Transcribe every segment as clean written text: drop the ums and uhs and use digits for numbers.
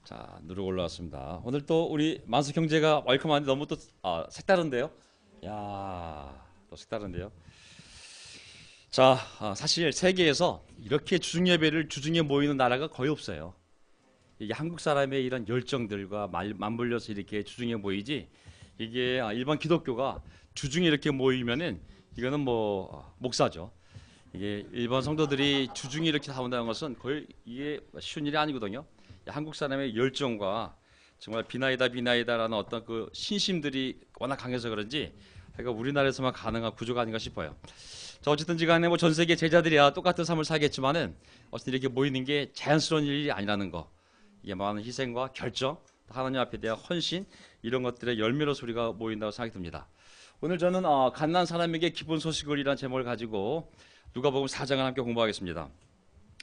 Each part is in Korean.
자, 누르고 올라왔습니다. 오늘 또 우리 만수 형제가 웰컴하는데 너무 또 색다른데요? 야, 또 색다른데요? 자, 사실 세계에서 이렇게 주중 예배를 주중에 모이는 나라가 거의 없어요. 이게 한국 사람의 이런 열정들과 맞물려서 이렇게 주중에 모이지. 이게 일반 기독교가 주중에 이렇게 모이면은 이거는 뭐 목사죠. 이게 일반 성도들이 주중에 이렇게 나온다는 것은 거의 이게 쉬운 일이 아니거든요. 한국 사람의 열정과 정말 비나이다라는 어떤 그 신심들이 워낙 강해서 그런지 그러니까 우리나라에서만 가능한 구조가 아닌가 싶어요. 자, 어쨌든지 간에 뭐 전 세계 제자들이야 똑같은 삶을 살겠지만은 어쨌든 이렇게 모이는 게 자연스러운 일이 아니라는 거. 이게 많은 희생과 결정, 하나님 앞에 대한 헌신 이런 것들의 열매로서 우리가 모인다고 생각이 듭니다. 오늘 저는 갓난 사람에게 기쁜 소식을이라는 제목을 가지고 누가복음 4장을 함께 공부하겠습니다.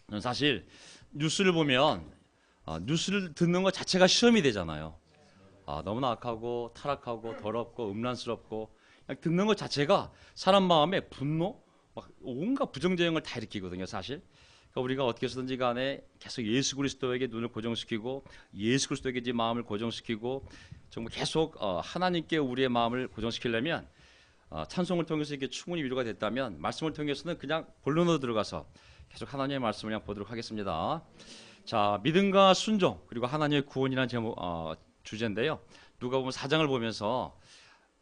저는 사실 뉴스를 보면 뉴스를 듣는 것 자체가 시험이 되잖아요. 너무나 악하고 타락하고 더럽고 음란스럽고 그냥 듣는 것 자체가 사람 마음에 분노, 막 온갖 부정적인 걸 다 일으키거든요. 사실 그러니까 우리가 어떻게 해서든지 간에 계속 예수 그리스도에게 눈을 고정시키고 예수 그리스도에게 이제 마음을 고정시키고 정말 계속 하나님께 우리의 마음을 고정시키려면 찬송을 통해서 이게 충분히 위로가 됐다면 말씀을 통해서는 그냥 본론으로 들어가서 계속 하나님의 말씀을 그냥 보도록 하겠습니다. 자, 믿음과 순종 그리고 하나님의 구원이라는 제목 주제인데요. 누가복음 4장을 보면서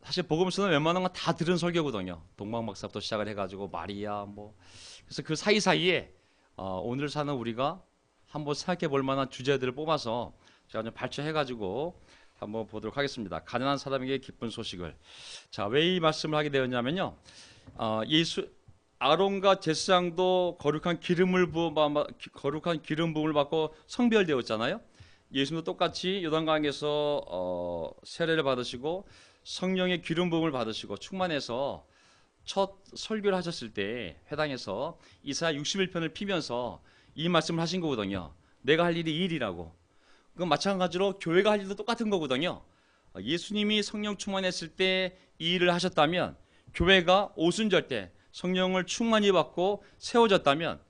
사실 복음서는 웬만한 건 다 들은 설교거든요. 동방박사부터 시작을 해가지고 마리아 뭐 그래서 그 사이사이에 오늘 사는 우리가 한번 생각해 볼 만한 주제들을 뽑아서 제가 좀 발췌해가지고 한번 보도록 하겠습니다. 가난한 사람에게 기쁜 소식을. 자, 왜 이 말씀을 하게 되었냐면요. 아론과 제사장도 거룩한 기름 부음을 받고 성별되었잖아요. 예수님도 똑같이 요단강에서 세례를 받으시고 성령의 기름 부음을 받으시고 충만해서 첫 설교를 하셨을 때 회당에서 이사야 61편을 피면서 이 말씀을 하신 거거든요. 내가 할 일이 이 일이라고. 그건 마찬가지로 교회가 할 일도 똑같은 거거든요. 예수님이 성령 충만했을 때 이 일을 하셨다면 교회가 오순절 때 성령을 충만히 받고 세워졌다면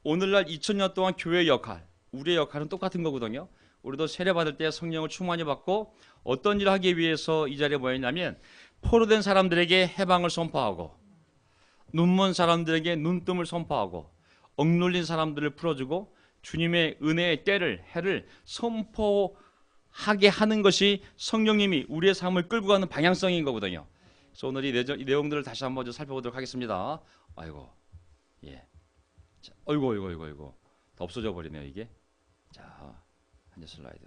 오늘날 2000년 동안 교회의 역할, 우리의 역할은 똑같은 거거든요. 우리도 세례받을 때 성령을 충만히 받고 어떤 일을 하기 위해서 이 자리에 모였냐면 포로된 사람들에게 해방을 선포하고 눈먼 사람들에게 눈뜸을 선포하고 억눌린 사람들을 풀어주고 주님의 은혜의 때를 해를 선포하게 하는 것이 성령님이 우리의 삶을 끌고 가는 방향성인 거거든요. 그래서 오늘 이 내용들을 다시 한번 좀 살펴보도록 하겠습니다. 아이고, 예, 자, 어이구, 다 없어져 버리네요 이게. 자, 한 슬라이드.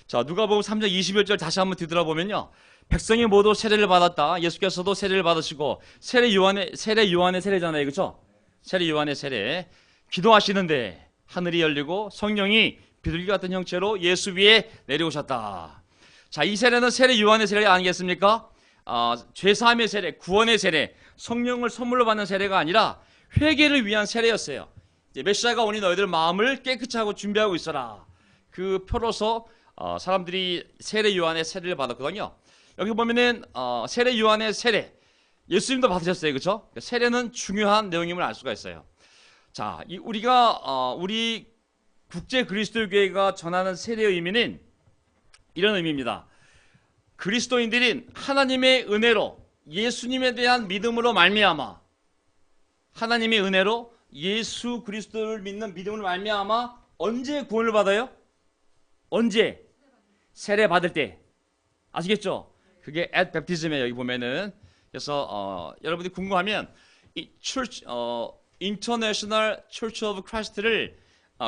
자, 누가복음 3장 21절 다시 한번 뒤돌아보면요. 백성이 모두 세례를 받았다. 예수께서도 세례를 받으시고 세례 요한의 세례잖아요, 그렇죠? 세례 요한의 세례. 기도하시는데 하늘이 열리고 성령이 비둘기 같은 형체로 예수 위에 내려오셨다. 자, 이 세례는 세례 요한의 세례가 아니겠습니까? 죄사함의 세례, 구원의 세례, 성령을 선물로 받는 세례가 아니라 회개를 위한 세례였어요. 메시아가 오니 너희들 마음을 깨끗이 하고 준비하고 있어라. 그 표로서 사람들이 세례 요한의 세례를 받았거든요. 여기 보면은 세례 요한의 세례, 예수님도 받으셨어요, 그렇죠? 세례는 중요한 내용임을 알 수가 있어요. 자, 우리 국제 그리스도 교회가 전하는 세례의 의미는 이런 의미입니다. 그리스도인들인 하나님의 은혜로 예수님에 대한 믿음으로 말미암아 하나님의 은혜로 예수 그리스도를 믿는 믿음으로 말미암아 언제 구원을 받아요? 언제? 세례 받을 때. 아시겠죠? 그게 at baptism이에요. 여기 보면은. 그래서 여러분들이 궁금하면 이 International Church of Christ를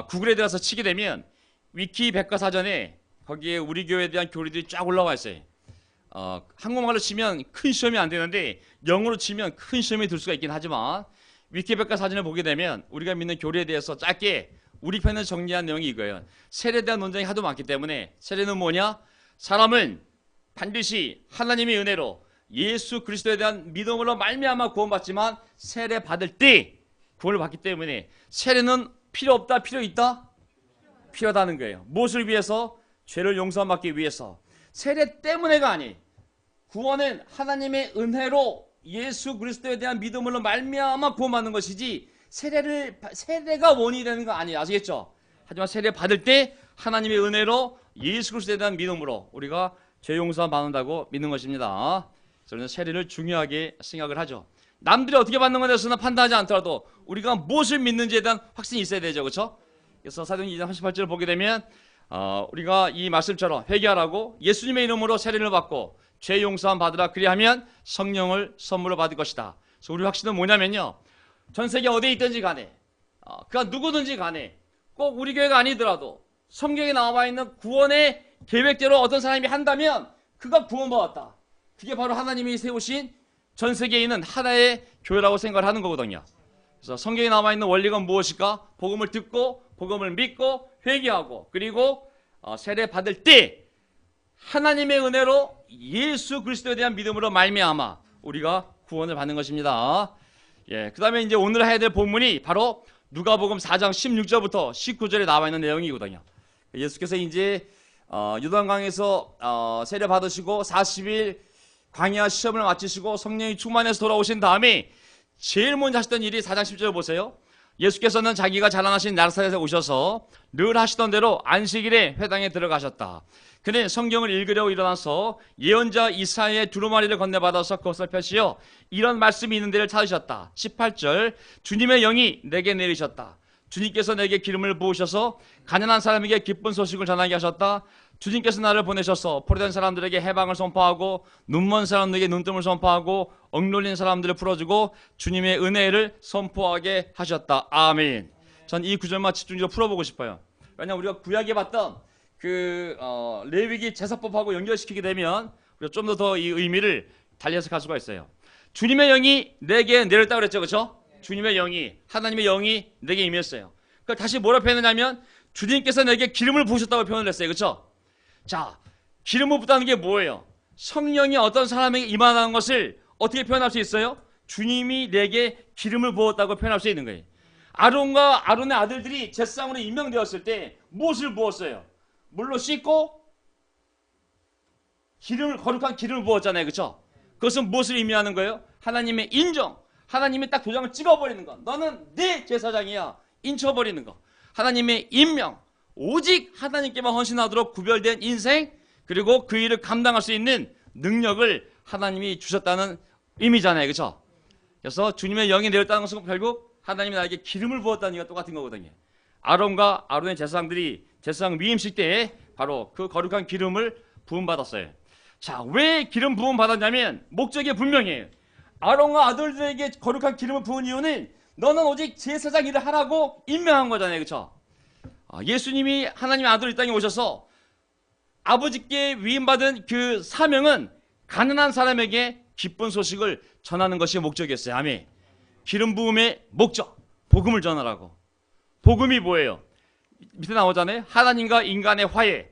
구글에 들어가서 치게 되면 위키 백과사전에 거기에 우리 교회에 대한 교리들이 쫙 올라와 있어요. 한국말로 치면 큰 시험이 안 되는데 영어로 치면 큰 시험이 들 수가 있긴 하지만 위키백과 사전을 보게 되면 우리가 믿는 교리에 대해서 짧게 우리 편에서 정리한 내용이 이거예요. 세례에 대한 논쟁이 하도 많기 때문에 세례는 뭐냐? 사람은 반드시 하나님의 은혜로 예수 그리스도에 대한 믿음으로 말미암아 구원받지만 세례 받을 때 구원을 받기 때문에 세례는 필요 없다, 필요 있다? 필요하다는 거예요. 무엇을 위해서? 죄를 용서받기 위해서. 세례 때문에가 아니. 구원은 하나님의 은혜로 예수 그리스도에 대한 믿음으로 말미암아 구원받는 것이지 세례가 원인이 되는 거 아니에요. 아시겠죠? 하지만 세례 받을 때 하나님의 은혜로 예수 그리스도에 대한 믿음으로 우리가 죄 용서 받는다고 믿는 것입니다. 저는 세례를 중요하게 생각을 하죠. 남들이 어떻게 받는 것에 대해서는 판단하지 않더라도 우리가 무엇을 믿는지에 대한 확신이 있어야 되죠. 그렇죠? 그래서 사도행전 2장 38절을 보게 되면 우리가 이 말씀처럼 회개하라고 예수님의 이름으로 세례를 받고 죄 용서함 받으라 그리하면 성령을 선물로 받을 것이다. 그래서 우리 확신은 뭐냐면요, 전 세계 어디에 있든지 간에 그가 누구든지 간에 꼭 우리 교회가 아니더라도 성경에 나와 있는 구원의 계획대로 어떤 사람이 한다면 그가 구원받았다. 그게 바로 하나님이 세우신 전 세계에 있는 하나의 교회라고 생각을 하는 거거든요. 그래서 성경에 나와 있는 원리가 무엇일까? 복음을 듣고 복음을 믿고 회개하고 그리고 세례 받을 때 하나님의 은혜로 예수 그리스도에 대한 믿음으로 말미암아 우리가 구원을 받는 것입니다. 예, 그다음에 이제 오늘 해야 될 본문이 바로 누가복음 4장 16절부터 19절에 나와 있는 내용이거든요. 예수께서 이제 요단강에서 세례 받으시고 40일 광야 시험을 마치시고 성령이 충만해서 돌아오신 다음에 제일 먼저 하셨던 일이 4장 10절 보세요. 예수께서는 자기가 자라나신 나사렛에 오셔서 늘 하시던 대로 안식일에 회당에 들어가셨다. 그는 성경을 읽으려고 일어나서 예언자 이사야의 두루마리를 건네받아서 그것을 펴시어 이런 말씀이 있는 데를 찾으셨다. 18절 주님의 영이 내게 내리셨다. 주님께서 내게 기름을 부으셔서 가난한 사람에게 기쁜 소식을 전하게 하셨다. 주님께서 나를 보내셔서 포로된 사람들에게 해방을 선포하고 눈먼 사람들에게 눈뜸을 선포하고 억눌린 사람들을 풀어주고 주님의 은혜를 선포하게 하셨다. 아멘. 전 이 구절만 집중적으로 풀어보고 싶어요. 왜냐하면 우리가 구약에 봤던 레위기 제사법하고 연결시키게 되면 우리가 좀 더 이 의미를 달리 해석할 수가 있어요. 주님의 영이 내게 내렸다고 그랬죠. 그렇죠? 주님의 영이, 하나님의 영이 내게 임했어요. 그걸 다시 뭐라 표현하냐면 주님께서 내게 기름을 부으셨다고 표현을 했어요. 그렇죠? 자, 기름을 붓다는 게 뭐예요? 성령이 어떤 사람에게 임하는 것을 어떻게 표현할 수 있어요? 주님이 내게 기름을 부었다고 표현할 수 있는 거예요. 아론과 아론의 아들들이 제사장으로 임명되었을 때 무엇을 부었어요? 물로 씻고 거룩한 기름을 부었잖아요. 그렇죠? 그것은 무엇을 의미하는 거예요? 하나님의 인정. 하나님이 딱 도장을 찍어버리는 거. 너는 내 제사장이야. 인쳐버리는 거. 하나님의 임명. 오직 하나님께만 헌신하도록 구별된 인생, 그리고 그 일을 감당할 수 있는 능력을 하나님이 주셨다는 의미잖아요. 그렇죠? 그래서 주님의 영이 내렸다는 것은 결국 하나님이 나에게 기름을 부었다는 얘기가 똑같은 거거든요. 아론과 아론의 제사장들이 제사장 위임식 때에 바로 그 거룩한 기름을 부음받았어요. 자, 왜 기름 부음 받았냐면 목적이 분명해요. 아론과 아들들에게 거룩한 기름을 부은 이유는 너는 오직 제사장 일을 하라고 임명한 거잖아요. 그렇죠? 예수님이 하나님의 아들로 이 땅에 오셔서 아버지께 위임받은 그 사명은 가난한 사람에게 기쁜 소식을 전하는 것이 목적이었어요. 아멘. 기름 부음의 목적, 복음을 전하라고. 복음이 뭐예요? 밑에 나오잖아요. 하나님과 인간의 화해,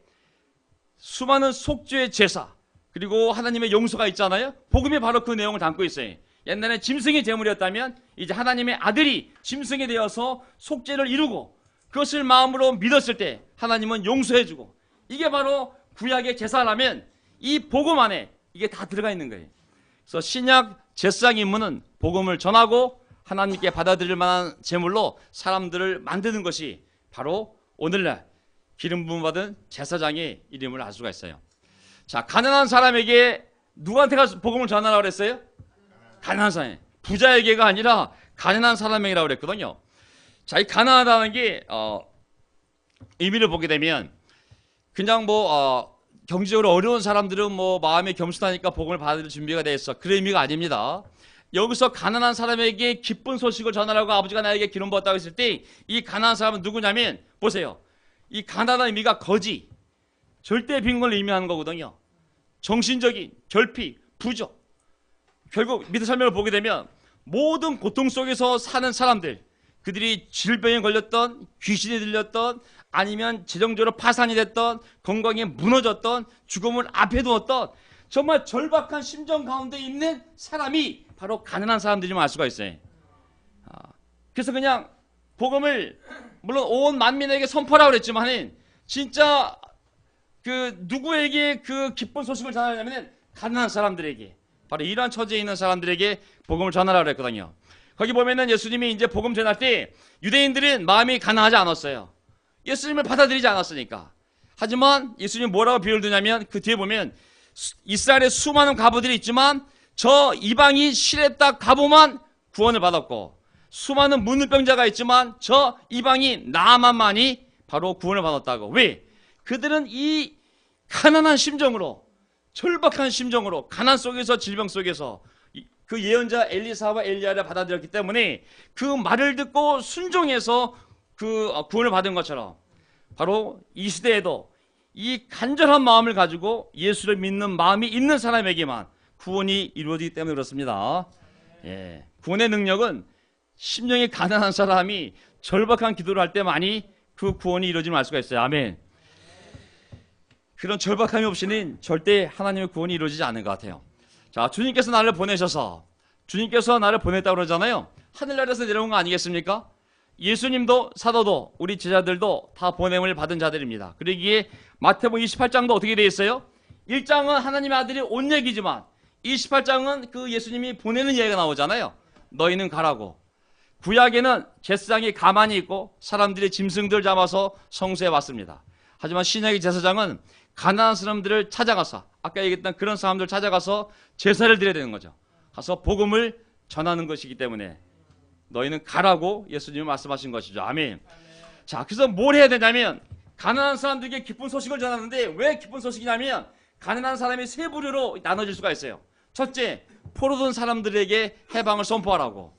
수많은 속죄의 제사, 그리고 하나님의 용서가 있잖아요. 복음이 바로 그 내용을 담고 있어요. 옛날에 짐승의 제물이었다면 이제 하나님의 아들이 짐승이 되어서 속죄를 이루고 그것을 마음으로 믿었을 때 하나님은 용서해주고, 이게 바로 구약의 제사라면 이 복음 안에 이게 다 들어가 있는 거예요. 그래서 신약 제사장 임무는 복음을 전하고 하나님께 받아들일 만한 제물로 사람들을 만드는 것이 바로 오늘날 기름 부음 받은 제사장의 이름을 알 수가 있어요. 자, 가난한 사람에게 누구한테 가서 복음을 전하라고 그랬어요? 가난한 사람, 부자에게가 아니라 가난한 사람에게라고 그랬거든요. 자, 이 가난하다는 게 의미를 보게 되면 그냥 경제적으로 어려운 사람들은 마음에 겸손하니까 복음을 받을 준비가 돼 있어, 그런 의미가 아닙니다. 여기서 가난한 사람에게 기쁜 소식을 전하라고 아버지가 나에게 기름 부었다고 했을 때 이 가난한 사람은 누구냐면, 보세요, 이 가난한 의미가 거지, 절대 빈곤을 의미하는 거거든요. 정신적인 결핍, 부족. 결국 밑에 설명을 보게 되면 모든 고통 속에서 사는 사람들, 그들이 질병에 걸렸던, 귀신이 들렸던, 아니면 재정적으로 파산이 됐던, 건강이 무너졌던, 죽음을 앞에 두었던 정말 절박한 심정 가운데 있는 사람이 바로 가난한 사람들임을 알 수가 있어요. 그래서 그냥 복음을 물론 온 만민에게 선포하라고 그랬지만은 진짜 누구에게 그 기쁜 소식을 전하냐면 가난한 사람들에게, 바로 이러한 처지에 있는 사람들에게 복음을 전하라고 그랬거든요. 거기 보면은 예수님이 이제 복음 전할 때 유대인들은 마음이 가난하지 않았어요. 예수님을 받아들이지 않았으니까. 하지만 예수님이 뭐라고 비유를 드냐면 그 뒤에 보면 이스라엘에 수많은 과부들이 있지만 저 이방인 시렙다 과부만 구원을 받았고 수많은 문둥병자가 있지만 저 이방인 나아만만이 바로 구원을 받았다고. 왜? 그들은 이 가난한 심정으로, 절박한 심정으로, 가난 속에서, 질병 속에서 그 예언자 엘리사와 엘리야를 받아들였기 때문에 그 말을 듣고 순종해서 그 구원을 받은 것처럼 바로 이 시대에도 이 간절한 마음을 가지고 예수를 믿는 마음이 있는 사람에게만 구원이 이루어지기 때문에 그렇습니다. 예, 구원의 능력은 심령이 가난한 사람이 절박한 기도를 할 때만이 그 구원이 이루어짐을 알 수가 있어요. 아멘. 그런 절박함이 없이는 절대 하나님의 구원이 이루어지지 않는 것 같아요. 자, 주님께서 나를 보내셔서, 주님께서 나를 보냈다고 그러잖아요. 하늘나라에서 내려온 거 아니겠습니까? 예수님도 사도도 우리 제자들도 다 보냄을 받은 자들입니다. 그러기에 마태복음 28장도 어떻게 되어 있어요? 1장은 하나님의 아들이 온 얘기지만 28장은 그 예수님이 보내는 얘기가 나오잖아요. 너희는 가라고. 구약에는 제사장이 가만히 있고 사람들이 짐승들 잡아서 성소에 왔습니다. 하지만 신약의 제사장은 가난한 사람들을 찾아가서, 아까 얘기했던 그런 사람들을 찾아가서 제사를 드려야 되는 거죠. 가서 복음을 전하는 것이기 때문에 너희는 가라고 예수님이 말씀하신 것이죠. 아멘. 자, 그래서 뭘 해야 되냐면 가난한 사람들에게 기쁜 소식을 전하는데, 왜 기쁜 소식이냐면 가난한 사람이 세 부류로 나눠질 수가 있어요. 첫째, 포로된 사람들에게 해방을 선포하라고.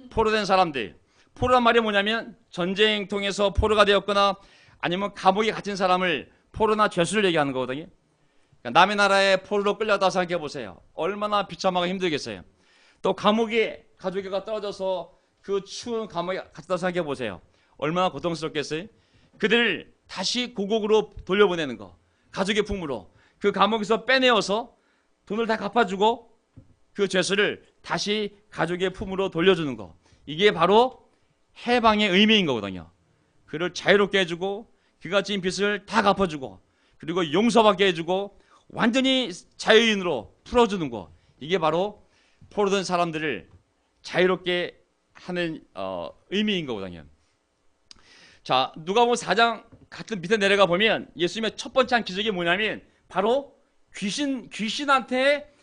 포로된 사람들, 포로란 말이 뭐냐면 전쟁 통해서 포로가 되었거나 아니면 감옥에 갇힌 사람을, 포로나 죄수를 얘기하는 거거든요. 그러니까 남의 나라에 포로로 끌려다 생각해 보세요. 얼마나 비참하고 힘들겠어요. 또 감옥에 가족이가 떨어져서 그 추운 감옥에 갇혔다 생각해 보세요. 얼마나 고통스럽겠어요. 그들을 다시 고국으로 돌려보내는 거, 가족의 품으로 그 감옥에서 빼내어서 돈을 다 갚아주고 그 죄수를 다시 가족의 품으로 돌려주는 거, 이게 바로 해방의 의미인 거거든요. 그를 자유롭게 해주고 그가 지은 빚을 다 갚아주고 그리고 용서받게 해주고 완전히 자유인으로 풀어주는 거, 이게 바로 포로된 사람들을 자유롭게 하는 의미인 거거든요. 자, 누가복음 4장 같은 밑에 내려가 보면 예수님의 첫 번째 한 기적이 뭐냐면 바로 귀신한테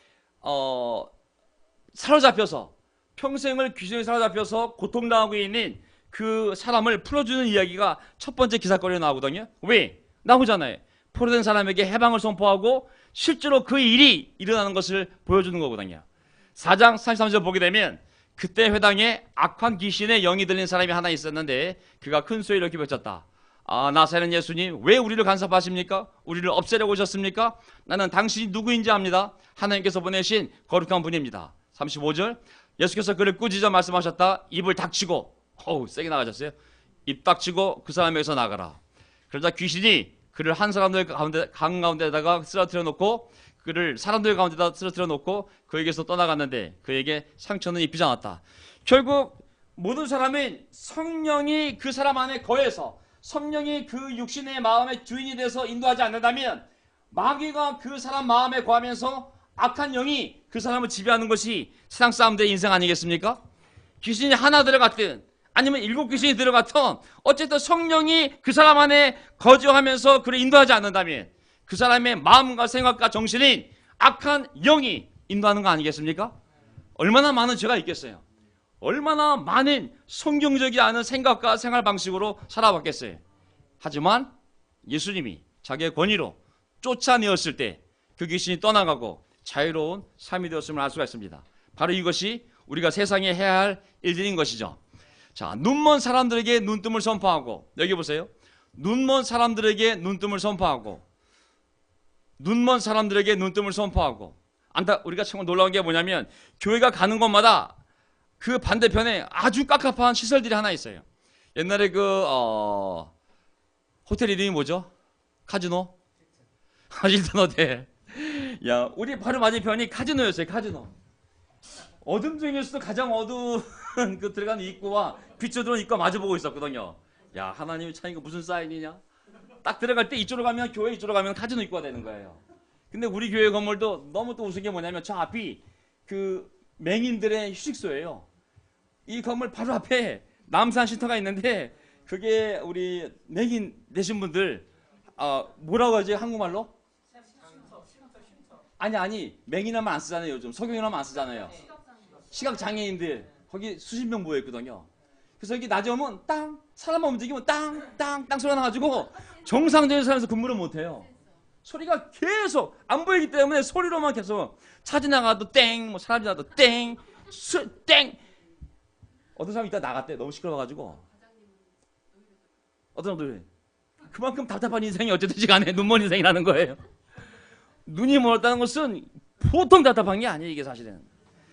사로잡혀서 평생을 귀신에 사로잡혀서 고통당하고 있는 그 사람을 풀어주는 이야기가 첫 번째 기사거리로 나오거든요. 왜? 나오잖아요. 포로된 사람에게 해방을 선포하고 실제로 그 일이 일어나는 것을 보여주는 거거든요. 4장 33절 보게 되면 그때 회당에 악한 귀신의 영이 들린 사람이 하나 있었는데 그가 큰 소리로 이렇게 외쳤다. 아, 나사렛 예수님, 왜 우리를 간섭하십니까? 우리를 없애려고 오셨습니까? 나는 당신이 누구인지 압니다. 하나님께서 보내신 거룩한 분입니다. 35절, 예수께서 그를 꾸짖어 말씀하셨다. 입을 닥치고, 세게 나가셨어요. 입 닥치고 그 사람에게서 나가라. 그러자 귀신이 그를 한 사람들 강 가운데다가 쓰러뜨려 놓고, 그를 사람들 가운데다 쓰러뜨려 놓고 그에게서 떠나갔는데 그에게 상처는 입히지 않았다. 결국 모든 사람은 성령이 그 사람 안에 거해서, 성령이 그 육신의 마음의 주인이 돼서 인도하지 않는다면 마귀가 그 사람 마음에 거하면서 악한 영이 그 사람을 지배하는 것이 세상 사람들의 인생 아니겠습니까? 귀신이 하나 들어갔든 아니면 7 귀신이 들어갔든 어쨌든 성령이 그 사람 안에 거주하면서 그를 인도하지 않는다면 그 사람의 마음과 생각과 정신인 악한 영이 인도하는 거 아니겠습니까? 얼마나 많은 죄가 있겠어요. 얼마나 많은 성경적이지 않은 생각과 생활 방식으로 살아왔겠어요. 하지만 예수님이 자기의 권위로 쫓아내었을 때 그 귀신이 떠나가고 자유로운 삶이 되었음을 알 수가 있습니다. 바로 이것이 우리가 세상에 해야 할 일들인 것이죠. 자, 눈먼 사람들에게 눈뜸을 선포하고, 여기 보세요. 눈먼 사람들에게 눈뜸을 선포하고, 눈먼 사람들에게 눈뜸을 선포하고. 우리가 정말 놀라운 게 뭐냐면 교회가 가는 곳마다 그 반대편에 아주 깝깝한 시설들이 하나 있어요. 옛날에 호텔 이름이 뭐죠? 카지노? 힐튼 호텔. 야, 우리 바로 맞은편이 카지노였어요. 카지노. 어둠 중에서도 가장 어두운 그 들어가는 입구와 빛으로 들어오는 입구가 마주보고 있었거든요. 야, 하나님이 참 이거 무슨 사인이냐? 딱 들어갈 때 이쪽으로 가면 교회, 이쪽으로 가면 카지노 입구가 되는 거예요. 근데 우리 교회 건물도 너무 또 웃은 게 뭐냐면 저 앞이 그 맹인들의 휴식소예요. 이 건물 바로 앞에 남산 쉼터가 있는데 그게 우리 맹인 되신 분들 뭐라고 하지 한국말로? 아니 맹인하면 안 쓰잖아요. 요즘 석용인하면 안 쓰잖아요. 시각 장애인들 거기 수십 명 모여 있거든요. 그래서 여기 낮에 오면 땅 사람만 움직이면 땅 소리가 나가지고 정상적인 사람에서 근무를 못해요. 소리가 계속 안 보이기 때문에 소리로만 계속 차 지나가도 땡, 뭐 사람 지나가도 땡, 땡. 어떤 사람이 이따 나갔대. 너무 시끄러워가지고. 어떤 사람들이 그만큼 답답한 인생이 어쨌든지 간에 눈먼 인생이라는 거예요. 눈이 멀었다는 것은 보통 답답한 게 아니에요. 이게 사실은.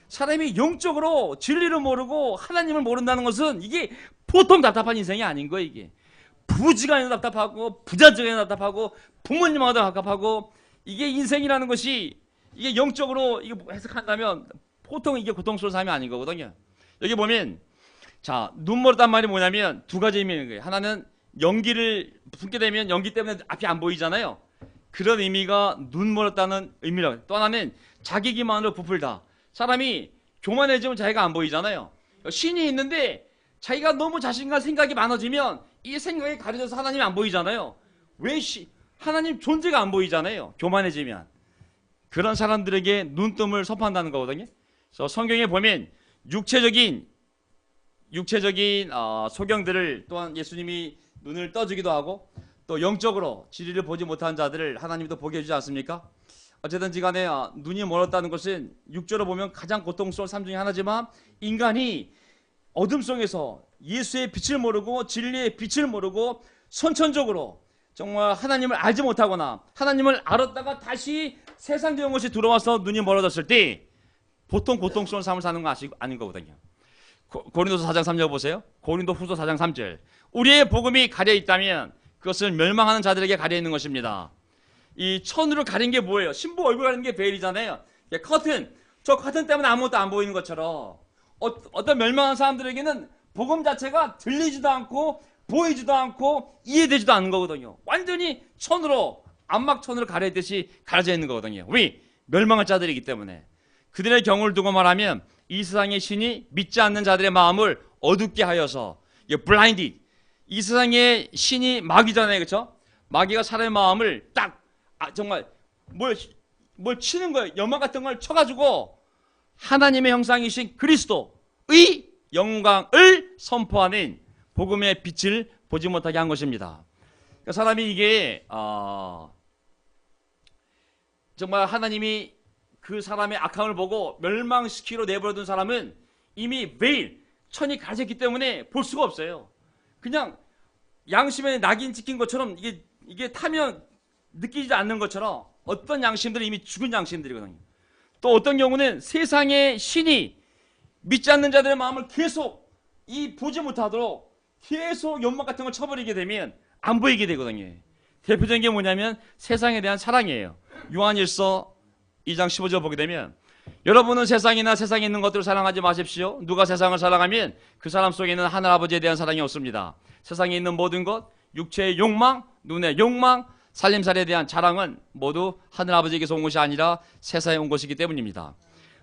사람이 영적으로 진리를 모르고 하나님을 모른다는 것은 이게 보통 답답한 인생이 아닌 거예요. 이게. 부지간해도 답답하고 부자적에도 답답하고 부모님하고도 답답하고 이게 인생이라는 것이 이게 영적으로 이게 해석한다면 보통 이게 고통스러운 삶이 아닌 거거든요. 여기 보면 자, 눈 멀었단 말이 뭐냐면 두 가지 의미가 있는 거예요. 하나는 연기를 품게 되면 연기 때문에 앞이 안 보이잖아요. 그런 의미가 눈 멀었다는 의미라고. 또 하나는 자기 기만으로 부풀다. 사람이 교만해지면 자기가 안 보이잖아요. 신이 있는데 자기가 너무 자신과 생각이 많아지면 이 생각이 가려져서 하나님이 안 보이잖아요. 왜 하나님 존재가 안 보이잖아요. 교만해지면. 그런 사람들에게 눈뜸을 선포한다는 거거든요. 그래서 성경에 보면 육체적인 소경들을 또한 예수님이 눈을 떠주기도 하고 또 영적으로 진리를 보지 못한 자들을 하나님도 보게 해주지 않습니까? 어쨌든지 간에 눈이 멀었다는 것은 육적으로 보면 가장 고통스러운 삶 중에 하나지만 인간이 어둠 속에서 예수의 빛을 모르고 진리의 빛을 모르고 선천적으로 정말 하나님을 알지 못하거나 하나님을 알았다가 다시 세상적인 것이 들어와서 눈이 멀어졌을 때 보통 고통스러운 삶을 사는 거 아닌 거거든요. 고린도서 4장 3절 보세요. 고린도 후서 4장 3절. 우리의 복음이 가려 있다면 그것은 멸망하는 자들에게 가려 있는 것입니다. 이 천으로 가린 게 뭐예요? 신부 얼굴 가리는 게 베일이잖아요. 커튼. 저 커튼 때문에 아무것도 안 보이는 것처럼 어떤 멸망한 사람들에게는 복음 자체가 들리지도 않고 보이지도 않고 이해되지도 않는 거거든요. 완전히 천으로 안막천으로 가려있듯이 가려져 있는 거거든요. 왜? 멸망할 자들이기 때문에. 그들의 경우를 두고 말하면 이 세상의 신이 믿지 않는 자들의 마음을 어둡게 하여서 블라인디. 이 세상의 신이 마귀잖아요. 그렇죠? 마귀가 사람의 마음을 딱 정말 뭘 치는 거예요. 연막 같은 걸 쳐가지고 하나님의 형상이신 그리스도의 영광을 선포하는 복음의 빛을 보지 못하게 한 것입니다. 그러니까 사람이 이게 정말 하나님이 그 사람의 악함을 보고 멸망시키러 내버려둔 사람은 이미 매일 천이 가려졌기 때문에 볼 수가 없어요. 그냥 양심에 낙인 찍힌 것처럼 이게 타면 느끼지 않는 것처럼 어떤 양심들은 이미 죽은 양심들이거든요. 또 어떤 경우는 세상의 신이 믿지 않는 자들의 마음을 계속 보지 못하도록 계속 연막 같은 걸 쳐버리게 되면 안 보이게 되거든요. 대표적인 게 뭐냐면 세상에 대한 사랑이에요. 요한일서 2장 15절 보게 되면 여러분은 세상이나 세상에 있는 것들을 사랑하지 마십시오. 누가 세상을 사랑하면 그 사람 속에는 하늘아버지에 대한 사랑이 없습니다. 세상에 있는 모든 것, 육체의 욕망, 눈의 욕망, 살림살이에 대한 자랑은 모두 하늘아버지에게서 온 것이 아니라 세상에 온 것이기 때문입니다.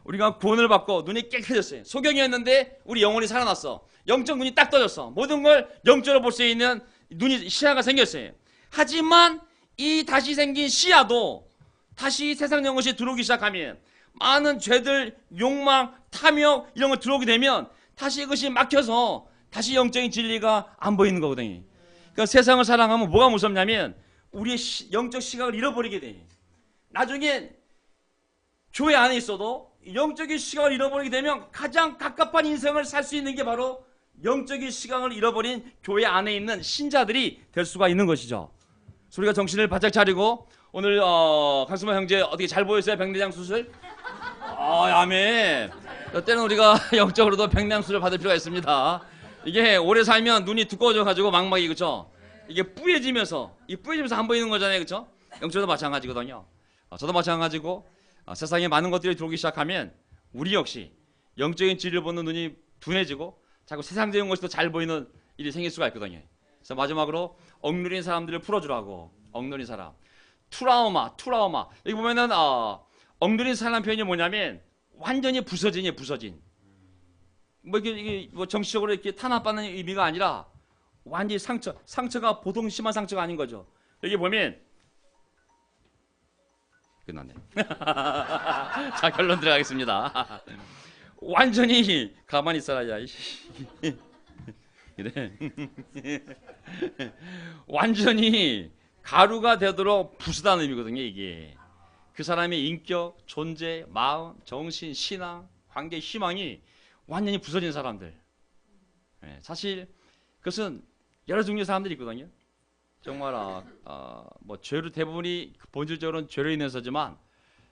우리가 구원을 받고 눈이 깨끗해졌어요. 소경이었는데 우리 영혼이 살아났어. 영적 눈이 딱 떠졌어. 모든 걸 영적으로 볼 수 있는 시야가 생겼어요. 하지만 이 다시 생긴 시야도 다시 세상적인 것이 들어오기 시작하면 많은 죄들, 욕망, 탐욕 이런 거 들어오게 되면 다시 이것이 막혀서 다시 영적인 진리가 안 보이는 거거든요. 그러니까 세상을 사랑하면 뭐가 무섭냐면 우리의 영적 시각을 잃어버리게 돼. 나중에 교회 안에 있어도 영적인 시각을 잃어버리게 되면 가장 갑갑한 인생을 살 수 있는 게 바로 영적인 시각을 잃어버린 교회 안에 있는 신자들이 될 수가 있는 것이죠. 우리가 정신을 바짝 차리고 오늘 강수만 형제 어떻게 잘 보였어요? 백내장 수술? 아멘. 때는 우리가 영적으로도 백내장 수술을 받을 필요가 있습니다. 이게 오래 살면 눈이 두꺼워져가지고 망막이 그렇죠? 이게 뿌얘지면서 안 보이는 거잖아요, 그렇죠? 영적으로도 마찬가지거든요. 저도 마찬가지고 세상에 많은 것들이 들어오기 시작하면 우리 역시 영적인 진리를 보는 눈이 둔해지고 자꾸 세상적인 것이 더 잘 보이는 일이 생길 수가 있거든요. 그래서 마지막으로 억누린 사람들을 풀어주라고. 억누린 사람. 트라우마. 여기 보면은 억누린 사람 표현이 뭐냐면 완전히 부서진이에요. 부서진. 이게 정치적으로 이렇게 탄압받는 의미가 아니라 완전히 상처가 보통 심한 상처가 아닌 거죠. 여기 보면 끝났네. 자, 결론 들어가겠습니다. 완전히 가만히 있어라, 야. 그래. 완전히 가루가 되도록 부수다는 의미거든요, 이게. 그 사람의 인격, 존재, 마음, 정신, 신앙, 관계, 희망이 완전히 부서진 사람들. 사실 그것은 여러 종류의 사람들이 있거든요. 정말 뭐 죄로 대부분이 본질적으로는 죄로 인해서지만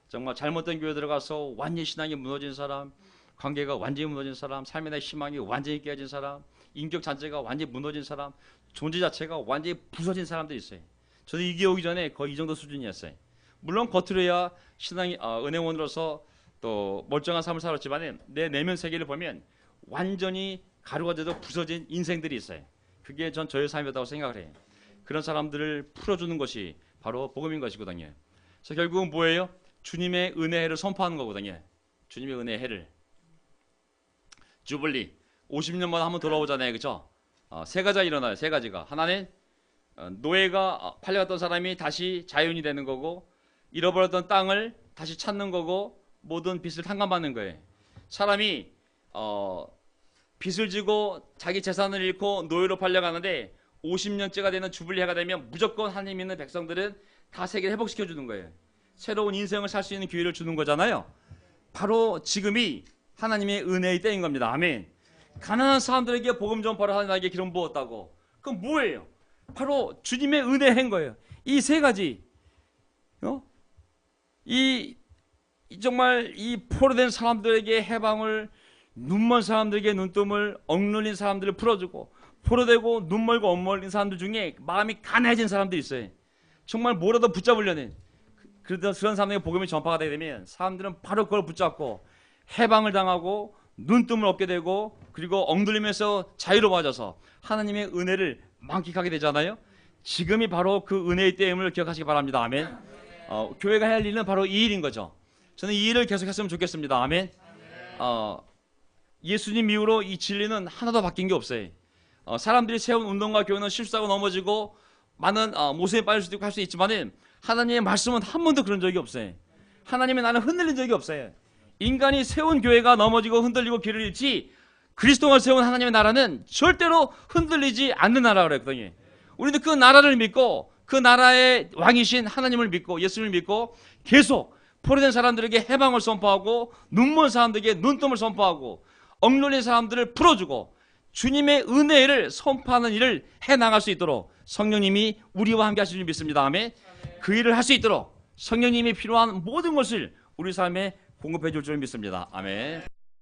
정말 잘못된 교회 들어가서 완전히 신앙이 무너진 사람, 관계가 완전히 무너진 사람, 삶에 대한 희망이 완전히 깨진 사람, 인격 자체가 완전히 무너진 사람, 존재 자체가 완전히 부서진 사람들이 있어요. 저도 이게 오기 전에 거의 이 정도 수준이었어요. 물론 겉으로야 신앙이 은혜원으로서 또 멀쩡한 삶을 살았지만 내 내면 세계를 보면 완전히 가루가 돼도 부서진 인생들이 있어요. 그게 전 저의 삶이었다고 생각을 해요. 그런 사람들을 풀어주는 것이 바로 복음인 것이거든요. 그래서 결국은 뭐예요? 주님의 은혜의 해를 선포하는 거거든요. 주님의 은혜의 해를. 주블리 50년마다 한번 돌아오잖아요. 그렇죠? 세 가지가 일어나요. 세 가지가. 하나는 노예가 팔려갔던 사람이 다시 자유인이 되는 거고, 잃어버렸던 땅을 다시 찾는 거고, 모든 빚을 탕감받는 거예요. 사람이 빚을 지고 자기 재산을 잃고 노예로 팔려가는데 50년째가 되는 주블리 해가 되면 무조건 하나님 있는 백성들은 다 세계를 회복시켜 주는 거예요. 새로운 인생을 살 수 있는 기회를 주는 거잖아요. 바로 지금이 하나님의 은혜의 때인 겁니다. 아멘. 가난한 사람들에게 복음 전파를 하나님에게 기름 부었다고. 그럼 뭐예요? 바로 주님의 은혜인 거예요. 이 세 가지. 정말 이 포로된 사람들에게 해방을, 눈먼 사람들에게 눈뜸을, 억눌린 사람들을 풀어주고, 포로되고 눈멀고 엇멀린 사람들 중에 마음이 가난해진 사람들이 있어요. 정말 뭐라도 붙잡으려는 그런 사람들에게 복음이 전파가 되게 되면 사람들은 바로 그걸 붙잡고 해방을 당하고 눈뜸을 얻게 되고, 그리고 억눌림에서 자유로워져서 하나님의 은혜를 만끽하게 되잖아요. 지금이 바로 그 은혜의 때임을 기억하시기 바랍니다. 아멘. 교회가 해야 할 일은 바로 이 일인 거죠. 저는 이 일을 계속했으면 좋겠습니다. 아멘. 예수님 이후로 이 진리는 하나도 바뀐 게 없어요. 사람들이 세운 운동과 교회는 실수하고 넘어지고 많은 모순에 빠질 수도 있고 할 수 있지만 하나님의 말씀은 한 번도 그런 적이 없어요. 하나님의 나는 흔들린 적이 없어요. 인간이 세운 교회가 넘어지고 흔들리고 길을 잃지, 그리스도가 세운 하나님의 나라는 절대로 흔들리지 않는 나라라고 그랬거든요. 우리도 그 나라를 믿고 그 나라의 왕이신 하나님을 믿고 예수님을 믿고 계속 포로된 사람들에게 해방을 선포하고, 눈먼 사람들에게 눈뜸을 선포하고, 억눌린 사람들을 풀어주고 주님의 은혜를 선포하는 일을 해나갈 수 있도록 성령님이 우리와 함께 하실 줄 믿습니다. 아멘. 그 일을 할 수 있도록 성령님이 필요한 모든 것을 우리 삶에 공급해 줄 줄 믿습니다. 아멘.